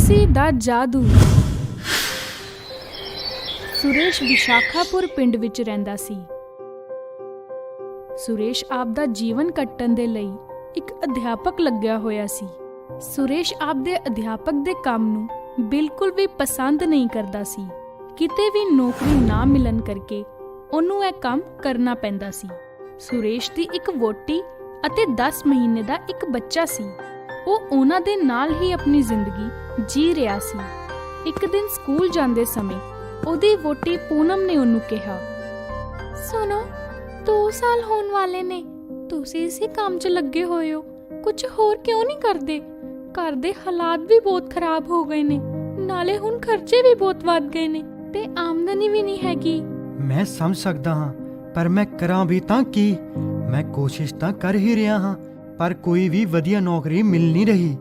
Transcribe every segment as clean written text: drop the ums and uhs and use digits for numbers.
ਕੁਰਸੀ ਦਾ ਜਾਦੂ। ਸੁਰੇਸ਼ ਵਿਸ਼ਾਖਾਪੁਰ ਪਿੰਡ ਵਿੱਚ ਰਹਿੰਦਾ ਸੀ। ਸੁਰੇਸ਼ ਆਪ ਦਾ ਜੀਵਨ ਕੱਟਣ ਦੇ ਲਈ ਇੱਕ ਅਧਿਆਪਕ ਲੱਗਿਆ ਹੋਇਆ ਸੀ। ਸੁਰੇਸ਼ ਆਪ ਦੇ ਅਧਿਆਪਕ ਦੇ ਕੰਮ ਨੂੰ ਬਿਲਕੁਲ ਵੀ ਪਸੰਦ ਨਹੀਂ ਕਰਦਾ ਸੀ। ਕਿਤੇ ਵੀ ਨੌਕਰੀ ਨਾ ਮਿਲਣ ਕਰਕੇ ਉਹਨੂੰ ਇਹ ਕੰਮ ਕਰਨਾ ਪੈਂਦਾ ਸੀ। ਸੁਰੇਸ਼ ਦੀ ਇੱਕ ਵਹੁਟੀ ਅਤੇ 10 ਮਹੀਨੇ ਦਾ ਇੱਕ ਬੱਚਾ ਸੀ। ਉਹ ਉਹਨਾਂ ਦੇ ਨਾਲ ਹੀ ਆਪਣੀ ਜ਼ਿੰਦਗੀ ਜੀ ਰਿਹਾ ਸੀ। ਇੱਕ ਦਿਨ ਸਕੂਲ ਜਾਂਦੇ ਸਮੇਂ ਉਹਦੀ ਵਹੁਟੀ ਪੂਨਮ ਨੇ ਉਹਨੂੰ ਕਿਹਾ, ਸੁਣੋ, 2 ਸਾਲ ਹੋਣ ਵਾਲੇ ਨੇ, ਤੁਸੀਂ ਇਸੇ ਕੰਮ 'ਚ ਲੱਗੇ ਹੋਏ ਹੋ, ਕੁਝ ਹੋਰ ਕਿਉਂ ਨਹੀਂ ਕਰਦੇ? ਘਰ ਦੇ ਹਾਲਾਤ ਵੀ ਬਹੁਤ ਖਰਾਬ ਹੋ ਗਏ ਨੇ, ਨਾਲੇ ਹੁਣ ਖਰਚੇ ਵੀ ਬਹੁਤ ਵੱਧ ਗਏ ਨੇ ਤੇ ਆਮਦਨੀ ਵੀ ਨਹੀਂ ਹੈਗੀ। ਮੈਂ ਸਮਝ ਸਕਦਾ ਹਾਂ, ਪਰ ਮੈਂ ਕਰਾਂ ਵੀ ਤਾਂ ਕੀ? ਮੈਂ ਕੋਸ਼ਿਸ਼ ਤਾਂ ਕਰ ਹੀ ਰਿਹਾ ਹਾਂ, ਪਰ ਕੋਈ ਵੀ ਵਧੀਆ ਨੌਕਰੀ ਮਿਲ ਨਹੀਂ ਰਹੀ।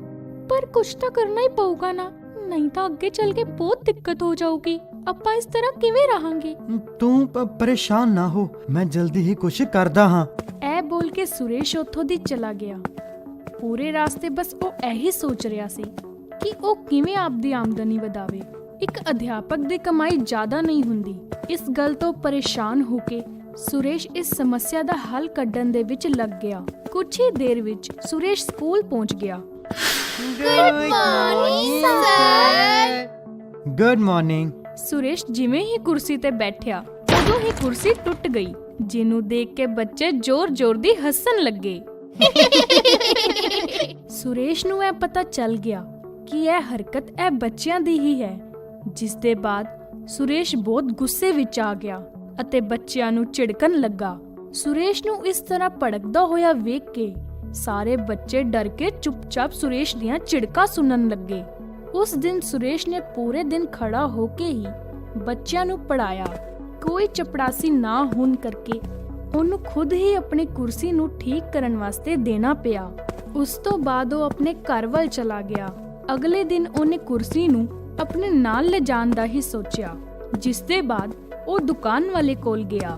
ਪਰ ਕੁਛ ਤਾਂ ਕਰਨਾ ਹੀ ਪਊਗਾ ਨਾ, ਨਹੀਂ ਤਾਂ ਅੱਗੇ ਚੱਲ ਕੇ ਬਹੁਤ ਦਿੱਕਤ ਹੋ ਜਾਊਗੀ। ਆਪਾਂ ਇਸ ਤਰ੍ਹਾਂ ਕਿਵੇਂ ਰਹਾਂਗੇ? ਤੂੰ ਪਰੇਸ਼ਾਨ ਨਾ ਹੋ, ਮੈਂ ਜਲਦੀ ਹੀ ਕੁਛ ਕਰਦਾ ਹਾਂ। ਇਹ ਬੋਲ ਕੇ ਸੁਰੇਸ਼ ਉੱਥੋਂ ਦੀ ਚਲਾ ਗਿਆ। ਪੂਰੇ ਰਾਸਤੇ ਬਸ ਉਹ ਇਹੀ ਸੋਚ ਰਿਹਾ ਸੀ ਕਿ ਉਹ ਕਿਵੇਂ ਆਪਦੀ ਆਮਦਨੀ ਵਧਾਵੇ। ਇੱਕ ਅਧਿਆਪਕ ਦੀ ਕਮਾਈ ਜ਼ਿਆਦਾ ਨਹੀਂ ਹੁੰਦੀ। ਇਸ ਗੱਲ ਤੋਂ ਪਰੇਸ਼ਾਨ ਹੋ ਕੇ ਸੁਰੇਸ਼ ਇਸ ਸਮੱਸਿਆ ਦਾ ਹੱਲ ਕੱਢਣ ਦੇ ਵਿੱਚ ਲੱਗ ਗਿਆ। ਕੁਝ ਹੀ ਦੇਰ ਵਿੱਚ ਸੁਰੇਸ਼ ਸਕੂਲ ਪਹੁੰਚ ਗਿਆ। Good morning. ਸੁਰੇਸ਼ ਜਿਵੇਂ ਹੀ ਕੁਰਸੀ ਤੇ ਬੈਠਿਆ, ਉਦੋਂ ਹੀ ਕੁਰਸੀ ਟੁੱਟ ਗਈ, ਜਿਹਨੂੰ ਦੇਖ ਕੇ ਬੱਚੇ ਜ਼ੋਰ-ਜ਼ੋਰ ਦੀ ਹੱਸਣ ਲੱਗੇ। ਸੁਰੇਸ਼ ਨੂੰ ਇਹ ਪਤਾ ਚੱਲ ਗਿਆ ਕਿ ਇਹ ਹਰਕਤ ਇਹ ਬੱਚਿਆਂ ਦੀ ਹੀ ਹੈ, ਜਿਸ ਦੇ ਬਾਅਦ ਸੁਰੇਸ਼ ਬਹੁਤ ਗੁੱਸੇ ਵਿੱਚ ਆ ਗਿਆ ਅਤੇ ਬੱਚਿਆਂ ਨੂੰ ਝਿੜਕਣ ਲੱਗਾ। ਸੁਰੇਸ਼ ਨੂੰ ਇਸ ਤਰ੍ਹਾਂ ਭੜਕਦਾ ਹੋਇਆ ਵੇਖ ਕੇ ਸਾਰੇ ਬੱਚੇ ਡਰ ਕੇ ਚੁੱਪਚਾਪ ਸੁਰੇਸ਼ ਦੀਆਂ ਝਿੜਕਾਂ ਸੁਣਨ ਲੱਗੇ। ਉਸ ਦਿਨ ਸੁਰੇਸ਼ ਨੇ ਪੂਰੇ ਦਿਨ ਖੜਾ ਹੋ ਕੇ ਹੀ ਬੱਚਿਆਂ ਨੂੰ ਪੜ੍ਹਾਇਆ। ਕੋਈ ਚਪੜਾਸੀ ਨਾ ਹੋਣ ਕਰਕੇ ਉਹਨੂੰ ਖੁਦ ਹੀ ਆਪਣੀ ਕੁਰਸੀ ਨੂੰ ਠੀਕ ਕਰਨ ਵਾਸਤੇ ਦੇਣਾ ਪਿਆ। ਉਸ ਤੋਂ ਬਾਅਦ ਉਹ ਆਪਣੇ ਘਰ ਵੱਲ ਚਲਾ ਗਿਆ। ਅਗਲੇ ਦਿਨ ਉਹਨੇ ਕੁਰਸੀ ਨੂੰ ਆਪਣੇ ਨਾਲ ਲਿਜਾਣ ਦਾ ਹੀ ਸੋਚਿਆ, ਜਿਸ ਦੇ ਬਾਅਦ ਉਹ ਦੁਕਾਨ ਵਾਲੇ ਕੋਲ ਗਿਆ।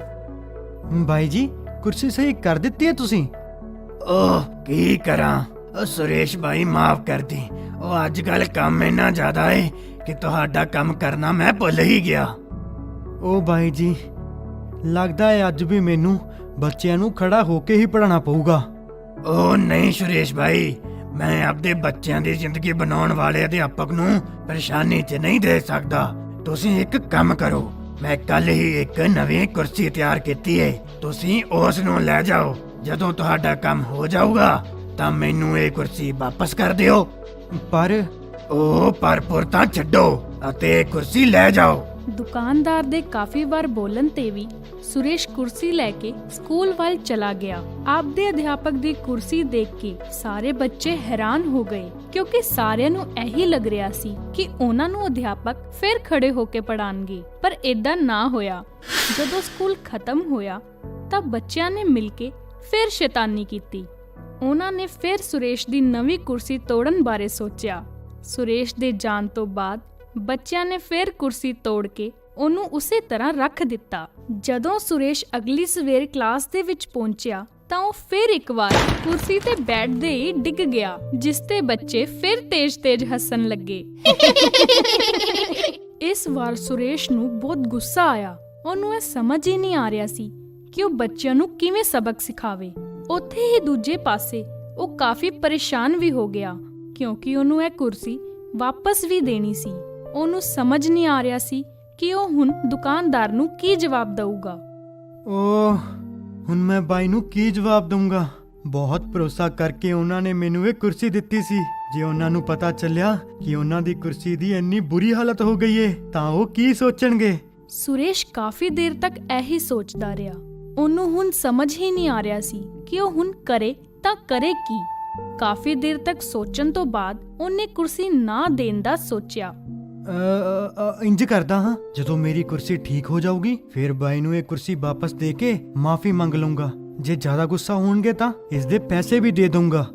ਬਾਈ ਜੀ, ਕੁਰਸੀ ਸਹੀ ਕਰ ਦਿੱਤੀ ਹੈ ਤੁਸੀਂ? ਓਹ, ਕੀ ਕਰਾਂ? ਸੁਰੇਸ਼ ਭਾਈ ਮਾਫ ਕਰ ਦੇ, ਉਹ ਅੱਜ ਕੱਲ ਕੰਮ ਇੰਨਾ ਜ਼ਿਆਦਾ ਹੈ ਕਿ ਤੁਹਾਡਾ ਕੰਮ ਕਰਨਾ ਮੈਂ ਭੁੱਲ ਹੀ ਗਿਆ। ਓ ਬਾਈ ਜੀ, ਲੱਗਦਾ ਹੈ ਅੱਜ ਵੀ ਮੈਨੂੰ ਬੱਚਿਆਂ ਨੂੰ ਖੜਾ ਹੋ ਕੇ ਹੀ ਪੜ੍ਹਾਉਣਾ ਪਊਗਾ। ਓ ਨਹੀਂ ਸੁਰੇਸ਼ ਭਾਈ, ਮੈਂ ਆਪਦੇ ਬੱਚਿਆਂ ਦੀ ਜ਼ਿੰਦਗੀ ਬਣਾਉਣ ਵਾਲੇ ਅਧਿਆਪਕ ਨੂੰ ਪਰੇਸ਼ਾਨੀ 'ਚ ਨਹੀਂ ਦੇ ਸਕਦਾ। ਤੁਸੀਂ ਇੱਕ ਕੰਮ ਕਰੋ, ਮੈਂ ਕੱਲ ਹੀ ਇੱਕ ਨਵੀਂ ਕੁਰਸੀ ਤਿਆਰ ਕੀਤੀ ਹੈ, ਤੁਸੀਂ ਉਸ ਨੂੰ ਲੈ ਜਾਓ। ਜਦੋਂ ਤੁਹਾਡਾ ਕੰਮ ਹੋ ਜਾਊਗਾ ਤਾਂ ਮੈਨੂੰ ਇਹ ਕੁਰਸੀ ਵਾਪਸ ਕਰ ਦਿਓ। ਪਰ ਤਾਂ ਛੱਡੋ ਅਤੇ ਇਹ ਕੁਰਸੀ ਲੈ ਜਾਓ। ਦੁਕਾਨਦਾਰ ਦੇ ਕਾਫੀ ਵਾਰ ਬੋਲਣ ਤੇ ਵੀ ਸੁਰੇਸ਼ ਕੁਰਸੀ ਲੈ ਕੇ ਸਕੂਲ ਵੱਲ ਚਲਾ ਗਿਆ। ਆਪਦੇ ਅਧਿਆਪਕ ਦੀ ਕੁਰਸੀ ਦੇਖ ਕੇ ਸਾਰੇ ਬੱਚੇ ਹੈਰਾਨ ਹੋ ਗਏ, ਕਿਉਂਕਿ ਸਾਰਿਆਂ ਨੂੰ ਇਹੀ ਲੱਗ ਰਿਹਾ ਸੀ ਕਿ ਉਹਨਾਂ ਨੂੰ ਅਧਿਆਪਕ ਫਿਰ ਖੜੇ ਹੋ ਕੇ ਪੜ੍ਹਾਉਣਗੇ। ਪਰ ਏਦਾਂ ਨਾ ਹੋਇਆ। ਜਦੋਂ ਸਕੂਲ ਖਤਮ ਹੋਇਆ ਤਾਂ ਬੱਚਿਆਂ ਨੇ ਮਿਲ ਕੇ ਫਿਰ ਸ਼ੈਤਾਨੀ ਕੀਤੀ। ਉਹਨਾਂ ਨੇ ਫਿਰ ਸੁਰੇਸ਼ ਦੀ ਨਵੀਂ ਕੁਰਸੀ ਤੋੜਨ ਬਾਰੇ ਸੋਚਿਆ। ਸੁਰੇਸ਼ ਦੇ ਜਾਣ ਤੋਂ ਬਾਅਦ ਬੱਚਿਆਂ ਨੇ ਫਿਰ ਕੁਰਸੀ ਤੋੜ ਕੇ ਉਹਨੂੰ ਉਸੇ ਤਰ੍ਹਾਂ ਰੱਖ ਦਿੱਤਾ। ਜਦੋਂ ਸੁਰੇਸ਼ ਅਗਲੀ ਸਵੇਰ ਕਲਾਸ ਦੇ ਵਿੱਚ ਪਹੁੰਚਿਆ ਤਾਂ ਉਹ ਫਿਰ ਇੱਕ ਵਾਰ ਕੁਰਸੀ ਤੇ ਬੈਠਦੇ ਹੀ ਡਿੱਗ ਗਿਆ, ਜਿਸ ਤੇ ਬੱਚੇ ਫਿਰ ਤੇਜ਼-ਤੇਜ਼ ਹੱਸਣ ਲੱਗੇ। ਇਸ ਵਾਰ ਸੁਰੇਸ਼ ਨੂੰ ਬਹੁਤ ਗੁੱਸਾ ਆਇਆ। ਉਹਨੂੰ ਇਹ ਸਮਝ ਹੀ ਨਹੀਂ ਆ ਰਿਹਾ ਸੀ ਕਿ ਉਹ ਬੱਚਿਆਂ ਨੂੰ ਕਿਵੇਂ ਸਬਕ ਸਿਖਾਵੇ। ਉੱਥੇ ਹੀ ਦੂਜੇ ਪਾਸੇ ਉਹ ਕਾਫੀ ਪਰੇਸ਼ਾਨ ਵੀ ਹੋ ਗਿਆ, ਕਿਉਂਕਿ ਉਹਨੂੰ ਇਹ ਕੁਰਸੀ ਵਾਪਸ ਵੀ ਦੇਣੀ ਸੀ। ਉਹਨੂੰ ਸਮਝ ਨਹੀਂ ਆ ਰਿਹਾ ਸੀ ਕਿ ਉਹ ਹੁਣ ਦੁਕਾਨਦਾਰ ਨੂੰ ਕੀ ਜਵਾਬ ਦਊਗਾ। ਓਹ, ਹੁਣ ਮੈਂ ਬਾਈ ਨੂੰ ਕੀ ਜਵਾਬ ਦਊਂਗਾ? ਬਹੁਤ ਭਰੋਸਾ ਕਰਕੇ ਉਹਨਾਂ ਨੇ ਮੈਨੂੰ ਇਹ ਕੁਰਸੀ ਦਿੱਤੀ ਸੀ। ਜੇ ਉਹਨਾਂ ਨੂੰ ਪਤਾ ਚੱਲਿਆ ਕਿ ਉਹਨਾਂ ਦੀ ਕੁਰਸੀ ਦੀ ਇੰਨੀ ਬੁਰੀ ਹਾਲਤ ਹੋ ਗਈ ਏ ਤਾਂ ਉਹ ਕੀ ਸੋਚਣਗੇ? ਸੁਰੇਸ਼ ਕਾਫੀ ਦੇਰ ਤੱਕ ਇਹੀ ਸੋਚਦਾ ਰਿਹਾ। ਉਹਨੂੰ ਹੁਣ ਸਮਝ ਹੀ ਨਹੀਂ ਆ ਰਿਹਾ ਸੀ ਕਿ ਉਹ ਹੁਣ ਕਰੇ ਤਾਂ ਕਰੇ ਕੀ। ਕਾਫੀ ਦੇਰ ਤੱਕ ਸੋਚਣ ਤੋਂ ਬਾਅਦ ਉਹਨੇ ਕੁਰਸੀ ਨਾ ਦੇਣ ਦਾ ਸੋਚਿਆ। ਇੰਜ ਕਰਦਾ ਹਾਂ, ਜਦੋਂ ਮੇਰੀ ਕੁਰਸੀ ਠੀਕ ਹੋ ਜਾਊਗੀ ਫਿਰ ਬਾਈ ਨੂੰ ਇਹ ਕੁਰਸੀ ਵਾਪਸ ਦੇ ਕੇ ਮਾਫੀ ਮੰਗ ਲਊਂਗਾ। ਜੇ ਜ਼ਿਆਦਾ ਗੁੱਸਾ ਹੋਣਗੇ ਤਾਂ ਇਸ ਦੇ ਪੈਸੇ ਵੀ ਦੇ ਦਊਂਗਾ।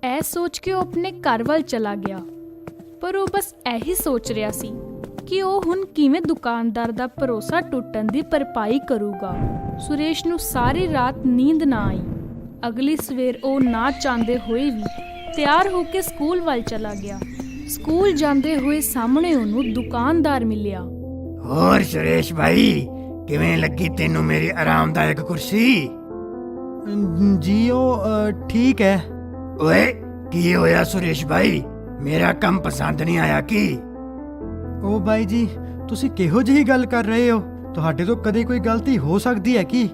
ਇਹ ਸੋਚ ਕੇ ਉਹ ਆਪਣੇ ਘਰ ਵੱਲ ਚਲਾ ਗਿਆ। ਪਰ ਉਹ ਬਸ ਇਹੀ ਸੋਚ ਰਿਹਾ ਸੀ ਕਿ ਉਹ ਹੁਣ ਕਿਵੇਂ ਦੁਕਾਨਦਾਰ ਦਾ ਭਰੋਸਾ ਟੁੱਟਣ ਦੀ ਭਰਪਾਈ ਕਰੂਗਾ। ਸੁਰੇਸ਼ ਨੂੰ ਸਾਰੀ ਰਾਤ ਨੀਂਦ ਨਾ ਆਈ। ਅਗਲੀ ਸਵੇਰ ਉਹ ਨਾ ਚਾਹੁੰਦੇ ਹੋਏ ਵੀ ਤਿਆਰ ਹੋ ਕੇ ਸਕੂਲ ਵੱਲ ਚਲਾ ਗਿਆ। ਸਕੂਲ ਜਾਂਦੇ ਹੋਏ ਸਾਹਮਣੇ ਉਹਨੂੰ ਦੁਕਾਨਦਾਰ ਮਿਲਿਆ। ਹੋਰ ਸੁਰੇਸ਼ ਭਾਈ, ਕਿਵੇਂ ਲੱਗੀ ਤੈਨੂੰ ਮੇਰੀ ਆਰਾਮਦਾਇਕ ਕੁਰਸੀ? ਜੀ ਉਹ ਠੀਕ ਹੈ। ਓਏ ਕੀ ਹੋਇਆ ਸੁਰੇਸ਼ ਭਾਈ, ਮੇਰਾ ਕੰਮ ਪਸੰਦ ਨਹੀਂ ਆਇਆ ਕੀ? ਉਹ ਬਾਈ ਜੀ, ਤੁਸੀਂ ਕਿਹੋ ਜਿਹੀ ਗੱਲ ਕਰ ਰਹੇ ਹੋ? ਤੁਹਾਡੇ ਤੋਂ ਕਦੇ ਕੋਈ ਗਲਤੀ ਹੋ ਸਕਦੀ ਹੈ ਕੀ?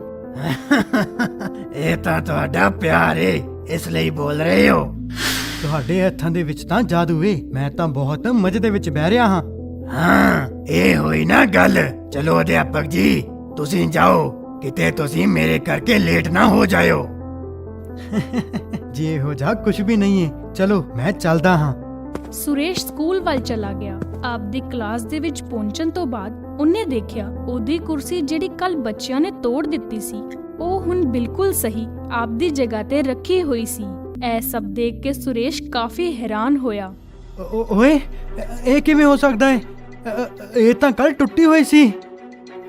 ਇਹ ਤਾਂ ਤੁਹਾਡਾ ਪਿਆਰ ਏ, ਇਸ ਲਈ ਬੋਲ ਰਹੇ ਹੋ। ਤੁਹਾਡੇ ਹੱਥਾਂ ਦੇ ਵਿੱਚ ਤਾਂ ਜਾਦੂ ਏ, ਮੈਂ ਤਾਂ ਬਹੁਤ ਮਜ਼ੇ ਦੇ ਵਿੱਚ ਬਹਿ ਰਿਹਾ ਹਾਂ। ਹਾਂ, ਇਹ ਹੋਈ ਨਾ ਗੱਲ। ਚਲੋ ਅਧਿਆਪਕ ਜੀ, ਤੁਸੀਂ ਜਾਓ, ਕਿਤੇ ਤੁਸੀਂ ਮੇਰੇ ਕਰਕੇ ਲੇਟ ਨਾ ਹੋ ਜਾਇਓ। ਜੇ ਹੋ ਜਾ ਕੁਝ ਵੀ ਨਹੀਂ ਹੈ, ਚਲੋ ਮੈਂ ਚੱਲਦਾ ਹਾਂ। ਸੁਰੇਸ਼ ਸਕੂਲ ਵੱਲ ਚਲਾ ਗਿਆ। ਆਪਦੀ ਕਲਾਸ ਦੇ ਵਿੱਚ ਪਹੁੰਚਣ ਤੋਂ ਬਾਅਦ ਉਹਨੇ ਦੇਖਿਆ ਉਹਦੀ ਕੁਰਸੀ ਜਿਹੜੀ ਕੱਲ ਬੱਚਿਆਂ ਨੇ ਤੋੜ ਦਿੱਤੀ ਸੀ, ਉਹ ਹੁਣ ਬਿਲਕੁਲ ਸਹੀ ਆਪਦੀ ਜਗ੍ਹਾ ਤੇ ਰੱਖੀ ਹੋਈ ਸੀ। ਇਹ ਸਭ ਦੇਖ ਕੇ ਸੁਰੇਸ਼ ਕਾਫੀ ਹੈਰਾਨ ਹੋਇਆ। ਓਏ, ਇਹ ਕਿਵੇਂ ਹੋ ਸਕਦਾ ਹੈ? ਇਹ ਤਾਂ ਕੱਲ ਟੁੱਟੀ ਹੋਈ ਸੀ।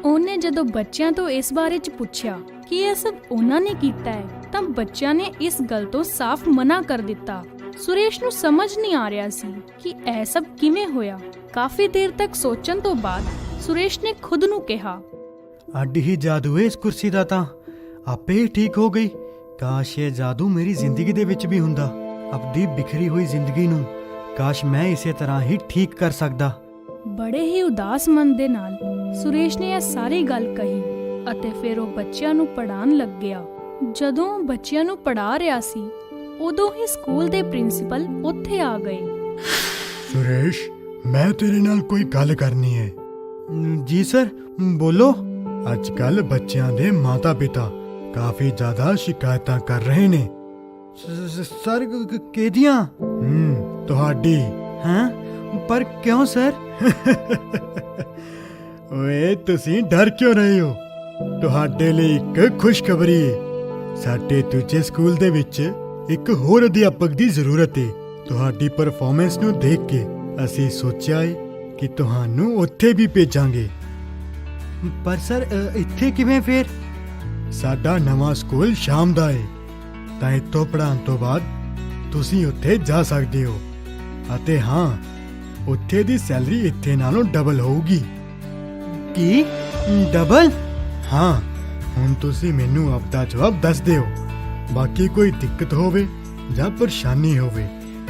ਉਹਨੇ ਜਦੋਂ ਬੱਚਿਆਂ ਤੋਂ ਇਸ ਬਾਰੇ ਚ ਪੁੱਛਿਆ ਕਿ ਇਹ ਸਭ ਉਹਨਾਂ ਨੇ ਕੀਤਾ ਹੈ, ਤਾਂ ਬੱਚਿਆਂ ਨੇ ਇਸ ਗੱਲ ਤੋਂ ਸਾਫ਼ ਮਨਾ ਕਰ ਦਿੱਤਾ। ਸੁਰੇਸ਼ ਨੂੰ ਸਮਝ ਨਹੀਂ ਆ ਰਿਹਾ ਸੀ ਕਿ ਇਹ ਸਭ ਕਿਵੇਂ ਹੋਇਆ। ਕਾਫੀ ਦੇਰ ਤੱਕ ਸੋਚਣ ਤੋਂ ਬਾਅਦ ਸੁਰੇਸ਼ ਨੇ ਖੁਦ ਨੂੰ ਕਿਹਾ, ਅੱਡ ਹੀ ਜਾਦੂ ਹੈ ਇਸ ਕੁਰਸੀ ਦਾ, ਤਾਂ ਆਪੇ ਹੀ ਠੀਕ ਹੋ ਗਈ। ਕਾਸ਼ ਇਹ ਜਾਦੂ ਮੇਰੀ ਜ਼ਿੰਦਗੀ ਦੇ ਵਿੱਚ ਵੀ ਹੁੰਦਾ। ਆਪਦੀ ਬਿਖਰੀ ਹੋਈ ਜ਼ਿੰਦਗੀ ਨੂੰ ਕਾਸ਼ ਮੈਂ ਇਸੇ ਤਰ੍ਹਾਂ ਹੀ ਠੀਕ ਕਰ ਸਕਦਾ। ਬੜੇ ਹੀ ਉਦਾਸ ਮਨ ਦੇ ਨਾਲ ਸੁਰੇਸ਼ ਨੇ ਇਹ ਸਾਰੀ ਗੱਲ ਕਹੀ ਅਤੇ ਫਿਰ ਉਹ ਬੱਚਿਆਂ ਨੂੰ ਪੜ੍ਹਾਉਣ ਲੱਗ ਗਿਆ। ਜਦੋਂ ਉਹ ਬੱਚਿਆਂ ਨੂੰ ਪੜ੍ਹਾ ਰਿਹਾ ਸੀ, ਉਦੋਂ ਹੀ ਸਕੂਲ ਦੇ ਪ੍ਰਿੰਸੀਪਲ ਉੱਥੇ ਆ ਗਏ। ਸੁਰੇਸ਼, ਮੈਂ ਤੇਰੇ ਨਾਲ ਕੋਈ ਗੱਲ ਕਰਨੀ ਹੈ। ਜੀ ਸਰ, ਬੋਲੋ। ਅੱਜ ਕੱਲ ਬੱਚਿਆਂ ਦੇ ਮਾਤਾ ਪਿਤਾ ਕਾਫੀ ਜ਼ਿਆਦਾ ਸ਼ਿਕਾਇਤਾਂ ਕਰ ਰਹੇ ਨੇ। ਸਰ, ਕਿਹਦੀਆਂ? ਤੁਹਾਡੀ। ਹਾਂ, ਪਰ ਕਿਉਂ ਸਰ? ਓਏ ਤੁਸੀਂ ਡਰ ਕਿਉਂ ਰਹੇ ਹੋ? ਤੁਹਾਡੇ ਲਈ ਇੱਕ ਖੁਸ਼ਖਬਰੀ ਹੈ। ਸਾਡੇ ਦੂਜੇ ਸਕੂਲ ਦੇ ਵਿੱਚ ਇੱਕ ਹੋਰ ਅਧਿਆਪਕ ਦੀ ਜ਼ਰੂਰਤ ਹੈ। ਤੁਹਾਡੀ ਪਰਫਾਰਮੈਂਸ ਨੂੰ ਦੇਖ ਕੇ ਅਸੀਂ ਸੋਚਿਆ ਹੈ ਕਿ ਤੁਹਾਨੂੰ ਉੱਥੇ ਵੀ ਭੇਜਾਂਗੇ। ਪਰ ਸਰ, ਇੱਥੇ ਕਿਵੇਂ ਫੇਰ? ਸਾਡਾ ਨਵਾਂ ਸਕੂਲ ਸ਼ਾਮ ਦਾ ਹੈ, ਤਾਂ ਇੱਥੋਂ ਪੜ੍ਹਾਉਣ ਤੋਂ ਬਾਅਦ ਤੁਸੀਂ ਉੱਥੇ ਜਾ ਸਕਦੇ ਹੋ। ਅਤੇ ਹਾਂ, ਉੱਥੇ ਦੀ ਸੈਲਰੀ ਇੱਥੇ ਨਾਲੋਂ ਡਬਲ ਹੋਊਗੀ। ਕੀ? ਡਬਲ? ਹਾਂ, ਹੁਣ ਤੁਸੀਂ ਮੈਨੂੰ ਆਪਦਾ ਜਵਾਬ ਦੱਸ ਦਿਓ। ਬਾਕੀ ਕੋਈ ਦਿੱਕਤ ਹੋਵੇ ਜਾਂ ਪਰੇਸ਼ਾਨੀ ਹੋਵੇ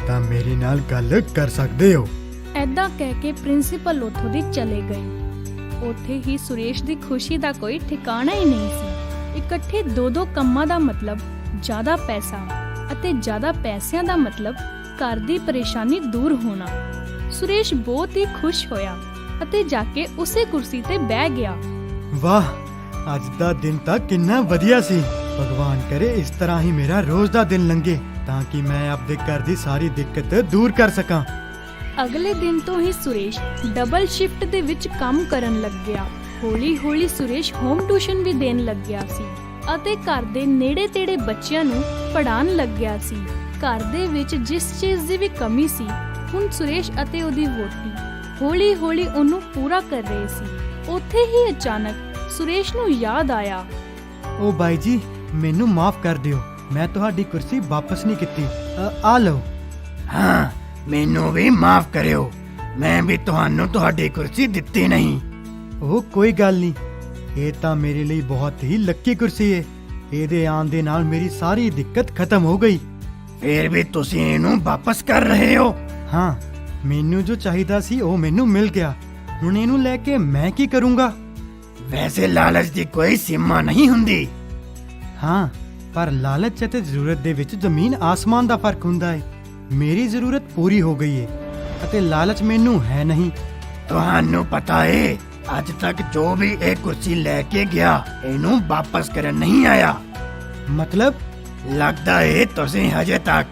ਤਾਂ ਮੇਰੇ ਨਾਲ ਗੱਲ ਕਰ ਸਕਦੇ ਹੋ। ਐਦਾਂ ਕਹਿ ਕੇ ਪ੍ਰਿੰਸੀਪਲ ਉੱਥੋਂ ਦੀ ਚਲੇ ਗਏ। ਉੱਥੇ ਹੀ ਸੁਰੇਸ਼ ਦੀ ਖੁਸ਼ੀ ਦਾ ਕੋਈ ਠਿਕਾਣਾ ਹੀ ਨਹੀਂ ਸੀ। ਇਕੱਠੇ ਦੋ ਕੰਮਾਂ ਦਾ ਮਤਲਬ ਜ਼ਿਆਦਾ ਪੈਸਾ ਅਤੇ ਜ਼ਿਆਦਾ ਪੈਸਿਆਂ ਦਾ ਮਤਲਬ ਘਰ ਦੀ ਪਰੇਸ਼ਾਨੀ ਦੂਰ ਹੋਣਾ। ਸੁਰੇਸ਼ ਬਹੁਤ ਹੀ ਖੁਸ਼ ਹੋਇਆ ਅਤੇ ਜਾ ਕੇ ਉਸੇ ਕੁਰਸੀ ਤੇ ਬਹਿ ਗਿਆ। ਵਾਹ, ਅੱਜ ਦਾ ਦਿਨ ਤਾਂ ਕਿੰਨਾ ਵਧੀਆ ਸੀ। ਭਗਵਾਨ ਕਰੇ ਇਸ ਤਰ੍ਹਾਂ ਹੀ ਮੇਰਾ ਰੋਜ਼ ਦਾ ਦਿਨ ਲੰਘੇ, ਤਾਂ ਕਿ ਮੈਂ ਆਪਣੇ ਘਰ ਦੀ ਸਾਰੀ ਦਿੱਕਤ ਦੂਰ ਕਰ ਸਕਾਂ। ਅਗਲੇ ਦਿਨ ਤੋਂ ਹੀ ਸੁਰੇਸ਼ ਡਬਲ ਸ਼ਿਫਟ ਦੇ ਵਿੱਚ ਕੰਮ ਕਰਨ ਲੱਗ ਗਿਆ। ਹੌਲੀ-ਹੌਲੀ ਸੁਰੇਸ਼ ਹੋਮ ਟਿਊਸ਼ਨ ਵੀ ਦੇਣ ਲੱਗਿਆ ਸੀ ਅਤੇ ਘਰ ਦੇ ਨੇੜੇ-ਤੇੜੇ ਬੱਚਿਆਂ ਨੂੰ ਪੜ੍ਹਾਉਣ ਲੱਗਿਆ ਸੀ। ਘਰ ਦੇ ਵਿੱਚ ਜਿਸ ਚੀਜ਼ ਦੀ ਵੀ ਕਮੀ ਸੀ, ਹੁਣ ਸੁਰੇਸ਼ ਅਤੇ ਉਹਦੀ ਵਹੁਟੀ ਹੌਲੀ-ਹੌਲੀ ਉਹਨੂੰ ਪੂਰਾ ਕਰ ਰਹੇ ਸੀ। ਉੱਥੇ ਹੀ ਅਚਾਨਕ ਸੁਰੇਸ਼ ਨੂੰ ਯਾਦ ਆਇਆ, ਓ ਬਾਈ ਜੀ, ਮੈਨੂੰ ਮਾਫ ਕਰ ਦਿਓ, ਮੈਂ ਤੁਹਾਡੀ ਕੁਰਸੀ ਵਾਪਸ ਨਹੀਂ ਕੀਤੀ। ਆ ਲਓ। ਹਾਂ, ਮੈਨੂੰ ਵੀ ਮਾਫ ਕਰਿਓ, ਮੈਂ ਵੀ ਤੁਹਾਨੂੰ ਤੁਹਾਡੀ ਕੁਰਸੀ ਦਿੱਤੀ ਨਹੀਂ। ਉਹ ਕੋਈ ਗੱਲ ਨਹੀਂ, ਇਹ ਤਾਂ ਮੇਰੇ ਲਈ ਬਹੁਤ ਹੀ ਲੱਕੀ ਕੁਰਸੀ ਹੈ। ਇਹਦੇ ਆਉਣ ਦੇ ਨਾਲ ਮੇਰੀ ਸਾਰੀ ਦਿੱਕਤ ਖਤਮ ਹੋ ਗਈ। ਫਿਰ ਵੀ ਤੁਸੀਂ ਇਹਨੂੰ ਵਾਪਸ ਕਰ ਰਹੇ ਹੋ? ਹਾਂ, ਮੈਨੂੰ ਜੋ ਚਾਹੀਦਾ ਸੀ ਉਹ ਮੈਨੂੰ ਮਿਲ ਗਿਆ। ਹੁਣ ਇਹਨੂੰ ਲੈ ਕੇ ਮੈਂ ਕੀ ਕਰੂੰਗਾ? ਵੈਸੇ ਲਾਲਚ ਦੀ ਕੋਈ ਸੀਮਾ ਨਹੀਂ ਹੁੰਦੀ। ਹਾਂ, ਪਰ ਲਾਲਚ ਅਤੇ ਜ਼ਰੂਰਤ ਦੇ ਵਿੱਚ ਜ਼ਮੀਨ ਆਸਮਾਨ ਦਾ ਫਰਕ ਹੁੰਦਾ ਹੈ। ਮੇਰੀ ਜ਼ਰੂਰਤ ਪੂਰੀ ਹੋ ਗਈ ਹੈ ਅਤੇ ਲਾਲਚ ਮੈਨੂੰ ਹੈ ਨਹੀਂ। ਤੁਹਾਨੂੰ ਪਤਾ ਹੈ, ਅੱਜ ਤੱਕ ਜੋ ਵੀ ਇਹ ਕੁਰਸੀ ਲੈ ਕੇ ਗਿਆ, ਇਹਨੂੰ ਵਾਪਸ ਕਰਨ ਨਹੀਂ ਆਇਆ। ਮਤਲਬ? ਲੱਗਦਾ ਹੈ ਤੁਸੀਂ ਹਜੇ ਤੱਕ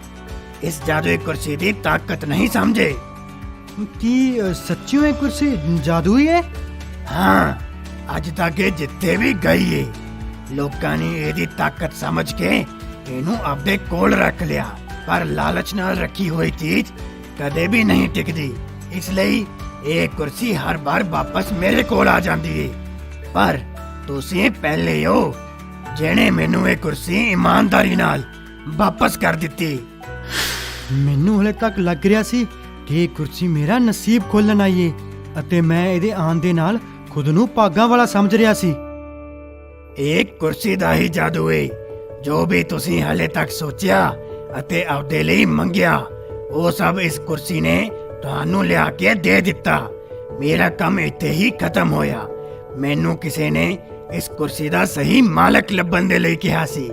ਇਸ ਜਾਦੂਈ ਕੁਰਸੀ ਦੀ ਤਾਕਤ ਨਹੀਂ ਸਮਝੇ। ਕੀ ਸੱਚੀਓ ਇਹ ਕੁਰਸੀ ਜਾਦੂਈ ਹੈ? ਹਾਂ, ਅੱਜ ਤੱਕ ਇਹ ਜਿੱਥੇ ਵੀ ਗਈ ਹੈ, ਲੋਕਾਂ ਨੇ ਇਹਦੀ ਤਾਕਤ ਸਮਝ ਕੇ ਇਹਨੂੰ ਆਪਣੇ ਕੋਲ ਰੱਖ ਲਿਆ। ਪਰ ਲਾਲਚ ਨਾਲ ਰੱਖੀ ਹੋਈ ਚੀਜ਼ ਕਦੇ ਵੀ ਨਹੀਂ ਟਿਕਦੀ, ਇਸ ਲਈ ਇਹ ਕੁਰਸੀ ਹਰ ਵਾਰ ਵਾਪਸ ਮੇਰੇ ਕੋਲ ਆ ਜਾਂਦੀ ਹੈ। ਪਰ ਤੁਸੀਂ ਪਹਿਲੇ ਹੋ ਜਿਹਨੇ ਮੈਨੂੰ ਇਹ ਕੁਰਸੀ ਇਮਾਨਦਾਰੀ ਨਾਲ ਵਾਪਸ ਕਰ ਦਿੱਤੀ। ਮੈਨੂੰ ਹਲੇ ਤੱਕ ਲੱਗ ਰਿਹਾ ਸੀ ਕਿ ਇਹ ਕੁਰਸੀ ਮੇਰਾ ਨਸੀਬ ਖੋਲਣ ਆਈ ਏ ਅਤੇ ਮੈਂ ਇਹਦੇ ਆਉਣ ਦੇ ਨਾਲ ਖੁਦ ਨੂੰ ਭਾਗਾਂ ਵਾਲਾ ਸਮਝ ਰਿਹਾ ਸੀ। ਇਹ ਕੁਰਸੀ ਦਾ ਹੀ ਜਾਦੂ ਏ। ਜੋ ਵੀ ਤੁਸੀਂ ਹਾਲੇ ਤੱਕ ਸੋਚਿਆ ਅਤੇ ਆਪਦੇ ਲਈ ਮੰਗਿਆ, ਉਹ ਸਭ ਇਸ ਕੁਰਸੀ ਨੇ ਤੁਹਾਨੂੰ ਲਿਆ ਕੇ ਦੇ ਦਿੱਤਾ। ਮੇਰਾ ਕੰਮ ਇੱਥੇ ਹੀ ਖਤਮ ਹੋਇਆ। ਮੈਨੂੰ ਕਿਸੇ ਨੇ ਇਸ ਕੁਰਸੀ ਦਾ ਸਹੀ ਮਾਲਕ ਲੱਭਣ ਦੇ ਲਈ ਕਿਹਾ ਸੀ,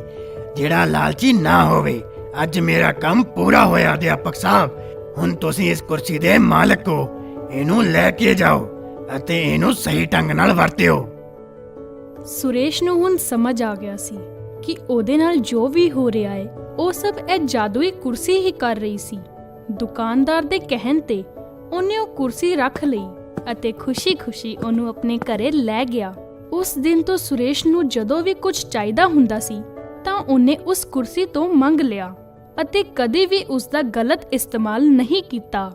ਜਿਹੜਾ ਲਾਲਚੀ ਨਾ ਹੋਵੇ। ਅੱਜ ਮੇਰਾ ਕੰਮ ਪੂਰਾ ਹੋਇਆ ਅਧਿਆਪਕ ਸਾਹਿਬ। ਹੁਣ ਤੁਸੀਂ ਇਸ ਕੁਰਸੀ ਦੇ ਮਾਲਕ ਹੋ। ਇਹਨੂੰ ਲੈ ਕੇ ਜਾਓ ਅਤੇ ਇਹਨੂੰ ਸਹੀ ਢੰਗ ਨਾਲ ਵਰਤਿਓ। ਸੁਰੇਸ਼ ਨੂੰ ਹੁਣ ਸਮਝ ਆ ਗਿਆ ਸੀ ਕਿ ਉਹਦੇ ਨਾਲ ਜੋ ਵੀ ਹੋ ਰਿਹਾ ਹੈ ਉਹ ਸਭ ਇਹ ਜਾਦੂਈ ਕੁਰਸੀ ਹੀ ਕਰ ਰਹੀ ਸੀ। ਦੁਕਾਨਦਾਰ ਦੇ ਕਹਿਣ ਤੇ ਉਹਨੇ ਉਹ ਕੁਰਸੀ ਰੱਖ ਲਈ ਅਤੇ ਖੁਸ਼ੀ-ਖੁਸ਼ੀ ਉਹਨੂੰ ਆਪਣੇ ਘਰੇ ਲੈ ਗਿਆ। ਉਸ ਦਿਨ ਤੋਂ ਸੁਰੇਸ਼ ਨੂੰ ਜਦੋਂ ਵੀ ਕੁਝ ਚਾਹੀਦਾ ਹੁੰਦਾ ਸੀ ਤਾਂ ਉਹਨੇ ਉਸ ਕੁਰਸੀ ਤੋਂ ਮੰਗ ਲਿਆ ਅਤੇ ਕਦੇ ਵੀ ਉਸ ਦਾ ਗਲਤ ਇਸਤੇਮਾਲ ਨਹੀਂ ਕੀਤਾ।